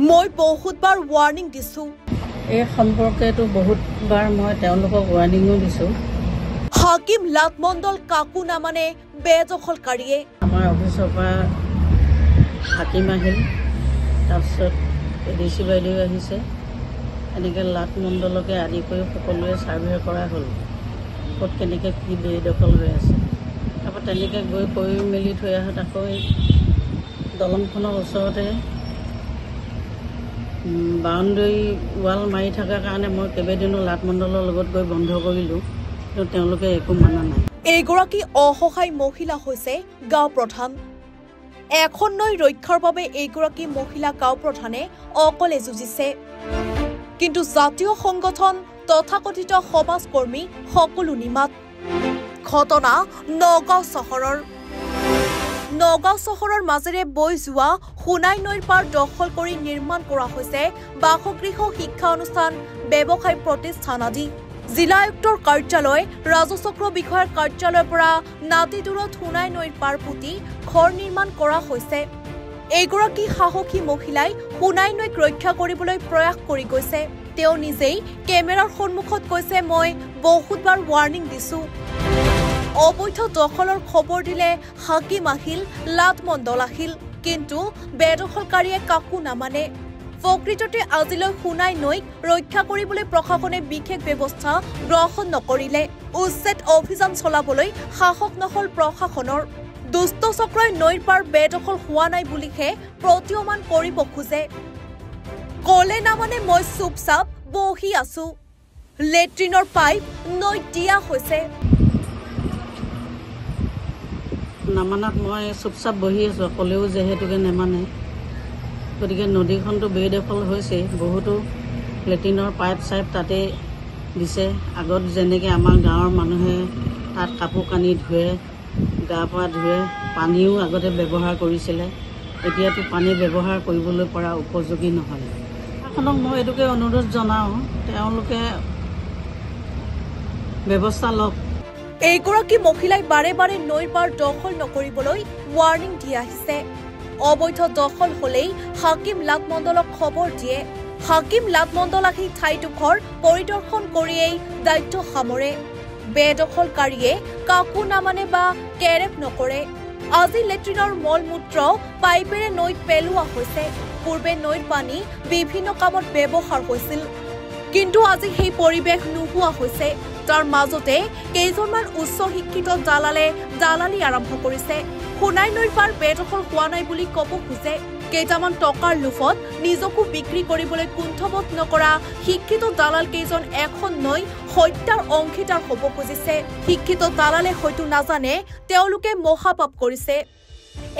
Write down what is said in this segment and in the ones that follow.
মই বহুতবাৰ ৱাৰ্নিং দিছো। এই সম্পৰ্কেটো বহুতবাৰ মই তেওঁলোকক ৱাৰ্নিংও দিছো। হাকিম লাটমণ্ডল কাকো নামানে বেদখলকাৰীয়ে। আমাৰ অফিচৰ পৰা হাকিম আহিল, তাৰপিছত এডিচি বাইদেউ আহিছে, এনেকৈ লাটমণ্ডলকে আদি কৰি সকলোৱে ছাৰ্ভে কৰা হ'ল, ক'ত কেনেকৈ কি বেদখল হৈ আছে। তাৰপৰা তেনেকৈ গৈ কৰি মেলি থৈ আহোঁ, আকৌ দলংখনৰ ওচৰতে বাউণ্ডেৰী ৱাল মাৰি থকাৰ কাৰণে মই কেইবাদিনো লাটমণ্ডলৰ লগত গৈ বন্ধ কৰিলোঁ, কিন্তু তেওঁলোকে একো মানা নাই। এইগৰাকী অসহায় মহিলা হৈছে গাঁও প্ৰধান। এখন নৈ ৰক্ষাৰ বাবে এইগৰাকী মহিলা গাঁও প্ৰধানে অকলে যুঁজিছে, কিন্তু জাতীয় সংগঠন তথাকথিত সমাজকৰ্মী সকলো নিমাত। ঘটনা নগাঁও চহৰৰ মাজেৰে বৈ যোৱা সোণাই নৈৰ পাৰ দখল কৰি নিৰ্মাণ কৰা হৈছে বাসগৃহ, শিক্ষা অনুষ্ঠান, ব্যৱসায় প্ৰতিষ্ঠান আদি। জিলা আয়ুক্তৰ কাৰ্যালয়, ৰাজচক্ৰ বিষয়াৰ কাৰ্যালয়ৰ পৰা নাতি দূৰত সোণাই নৈৰ পাৰ পুতি ঘৰ নিৰ্মাণ কৰা হৈছে। এইগৰাকী সাহসী মহিলাই সোণাই নৈক ৰক্ষা কৰিবলৈ প্ৰয়াস কৰি গৈছে। তেওঁ নিজেই কেমেৰাৰ সন্মুখত কৈছে, মই বহুতবাৰ ৱাৰ্নিং দিছো। অবৈধ দখলৰ খবৰ দিলে হাকিম আহিল, লাটমণ্ডল আহিল, কিন্তু বেদখলকাৰীয়ে কাকো নামানে। প্ৰকৃততে আজিলৈ সোণাই নৈক ৰক্ষা কৰিবলৈ প্ৰশাসনে বিশেষ ব্যৱস্থা গ্ৰহণ নকৰিলে। উচ্ছেদ অভিযান চলাবলৈ সাহস নহল প্ৰশাসনৰ। দুষ্ট চক্ৰই নৈৰ পাৰ বেদখল হোৱা নাই বুলিহে প্ৰতীয়মান কৰিব খোজে। কলে নামানে মই চুপচাপ বহি আছো। লেট্ৰিনৰ পাইপ নৈত দিয়া হৈছে। নামানাত মই চুপচাপ বহি আছোঁ, ক'লেও যিহেতুকে নেমানে, গতিকে নদীখনটো বেদখল হৈছে। বহুতো লেট্ৰিনৰ পাইপ চাইপ তাতে দিছে। আগত যেনেকৈ আমাৰ গাঁৱৰ মানুহে তাত কাপোৰ কানি ধুৱে, গা পা ধুৱে, পানীও আগতে ব্যৱহাৰ কৰিছিলে, এতিয়াতো পানী ব্যৱহাৰ কৰিবলৈ পৰা উপযোগী নহয়। প্ৰশাসনক মই এইটোকে অনুৰোধ জনাওঁ, তেওঁলোকে ব্যৱস্থা লওক। এইগৰাকী মহিলাই বাৰে বাৰে নৈৰ পাৰ দখল নকৰিবলৈ ৱাৰ্নিং দি আহিছে। অবৈধ দখল হলেই হাকিম লাটমণ্ডলক খবৰ দিয়ে। হাকিম লাটমণ্ডল আহি ঠাইডোখৰ পৰিদৰ্শন কৰিয়েই দায়িত্ব সামৰে। বেদখলকাৰীয়ে কাকো নামানে বা কেৰেপ নকৰে। আজি লেট্ৰিনৰ মল মূত্ৰ পাইপেৰে নৈত পেলোৱা হৈছে। পূৰ্বে নৈৰ পানী বিভিন্ন কামত ব্যৱহাৰ হৈছিল, কিন্তু আজি সেই পৰিৱেশ নোহোৱা হৈছে। তাৰ মাজতে কেইজনমান উচ্চ শিক্ষিত দালালে দালালি আৰম্ভ কৰিছে। সোণাই নৈৰ পাৰ বেদখল হোৱা নাই বুলি ক'ব খোজে। কেইটামান টকাৰ লোভত নিজকো বিক্ৰী কৰিবলৈ কুণ্ঠবোধ নকৰা শিক্ষিত দালাল কেইজন এখন নৈ হত্যাৰ অংশীদাৰ হ'ব খুজিছে। শিক্ষিত দালালে হয়তো নাজানে তেওঁলোকে মহাপাপ কৰিছে।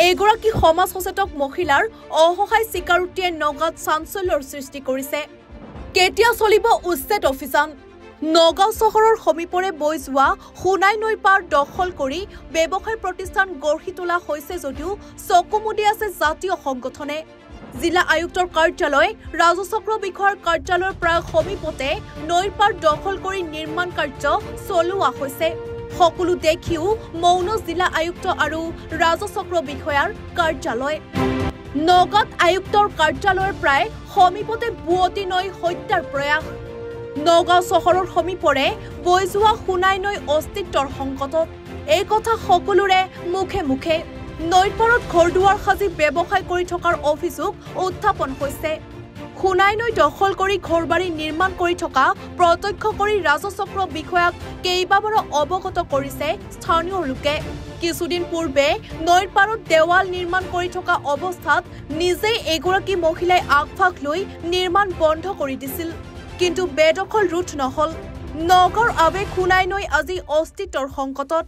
এইগৰাকী সমাজ সচেতক মহিলাৰ অসহায় স্বীকাৰোক্তিয়ে নগাঁৱত চাঞ্চল্যৰ সৃষ্টি কৰিছে। কেতিয়া চলিব উচ্ছেদ অভিযান? নগাঁও চহৰৰ সমীপৰে বৈ যোৱা সোণাই নৈৰ পাৰ দখল কৰি ব্যৱসায় প্ৰতিষ্ঠান গঢ়ি তোলা হৈছে যদিও চকু মুদি আছে জাতীয় সংগঠনে। জিলা আয়ুক্তৰ কাৰ্যালয়, ৰাজচক্ৰ বিষয়াৰ কাৰ্যালয়ৰ প্ৰায় সমীপতে নৈৰ পাৰ দখল কৰি নিৰ্মাণ কাৰ্য চলোৱা হৈছে। সকলো দেখিও মৌন জিলা আয়ুক্ত আৰু ৰাজচক্ৰ বিষয়াৰ কাৰ্যালয়। নগাঁৱত আয়ুক্তৰ কাৰ্যালয়ৰ প্ৰায় সমীপতে বুৱতী নৈ হত্যাৰ প্ৰয়াস। নগাঁও চহৰৰ সমীপৰে বৈ যোৱা সোণাই নৈ অস্তিত্বৰ সংকটত। এই কথা সকলোৰে মুখে মুখে। নৈৰ পাৰত ঘৰ দুৱাৰ সাজি ব্যৱসায় কৰি থকাৰ অভিযোগ উত্থাপন হৈছে। সোণাই নৈ দখল কৰি ঘৰবাৰী নিৰ্মাণ কৰি থকা প্ৰত্যক্ষ কৰি ৰাজচক্ৰ বিষয়াক কেইবাবাৰো অৱগত কৰিছে স্থানীয় লোকে। কিছুদিন পূৰ্বে নৈৰ পাৰত দেৱাল নিৰ্মাণ কৰি থকা অৱস্থাত নিজেই এগৰাকী মহিলাই আগভাগ লৈ নিৰ্মাণ বন্ধ কৰি দিছিল, কিন্তু বেদখল ৰোধ নহল। নগাঁৱৰ আৱেগ সোণাই নৈ আজি অস্তিত্বৰ সংকটত।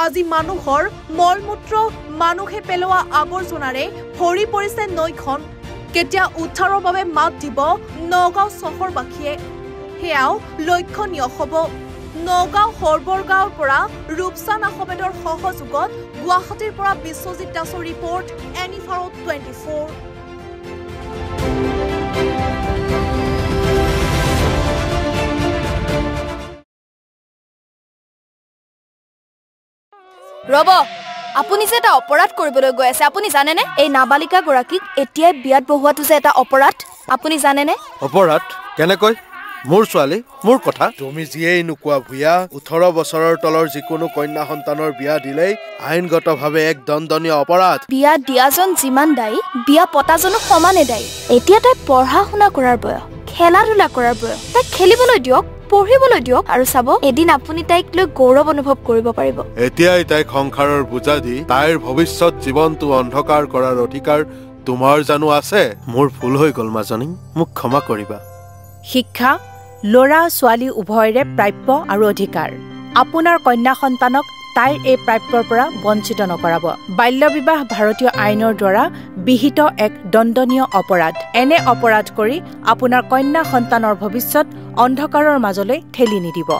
আজি মানুহৰ মলমূত্ৰ, মানুহে পেলোৱা আৱৰ্জনাৰে ভৰি পৰিছে নৈখন। কেতিয়া উদ্ধাৰৰ বাবে মাত দিব নগাঁও চহৰবাসীয়ে, সেয়াও লক্ষণীয় হ'ব। নগাঁও সৰ্বৰগাঁৱৰ পৰা ৰূপচান আহমেদৰ সহযোগত গুৱাহাটীৰ পৰা বিশ্বজিৎ দাসৰ ৰিপৰ্ট, এনিভাৰত 24। ৰব, আপুনি যে এটা অপৰাধ কৰিবলৈ গৈ আছে আপুনি জানেনে এই নাবালিকা গৰাকীক এতিয়াই বিয়াত বহোৱাটো যে এটা অপৰাধ আপুনি জানেনে অপৰাধ কেনেকৈ মোৰ ছোৱালী মোৰ কথা তুমি যিয়েই নোকোৱা ভূঞা 18 বছৰৰ তলৰ যিকোনো কন্যা সন্তানৰ বিয়া দিলেই আইনগতভাৱে এক দণ্ডনীয় অপৰাধ বিয়া দিয়াজন যিমান দায়ী বিয়া পতাজনো সমানে দায়ী এতিয়া তাই পঢ়া শুনা কৰাৰ বয়স খেলা ধূলা কৰাৰ বয়স তাইক খেলিবলৈ দিয়ক পঢ়িবলৈ দিয়ক আৰু চাব এদিন আপুনি তাইক লৈ গৌৰৱ অনুভৱ কৰিব পাৰিব এতিয়াই তাইক সংসাৰৰ বুজা দি তাইৰ ভৱিষ্যত জীৱনটো অন্ধকাৰ কৰাৰ অধিকাৰ তোমাৰ জানো আছে মোৰ ভুল হৈ গ'ল মাজনী মোক ক্ষমা কৰিবা শিক্ষা ল'ৰা ছোৱালী উভয়ৰে প্ৰাপ্য আৰু অধিকাৰ আপোনাৰ কন্যা সন্তানক তাইৰ এই প্ৰাপ্যৰ পৰা বঞ্চিত নকৰাব বাল্য বিবাহ ভাৰতীয় আইনৰ দ্বাৰা বিহিত এক দণ্ডনীয় অপৰাধ এনে অপৰাধ কৰি আপোনাৰ কন্যা সন্তানৰ ভৱিষ্যত অন্ধকাৰৰ মাজলৈ ঠেলি নিদিব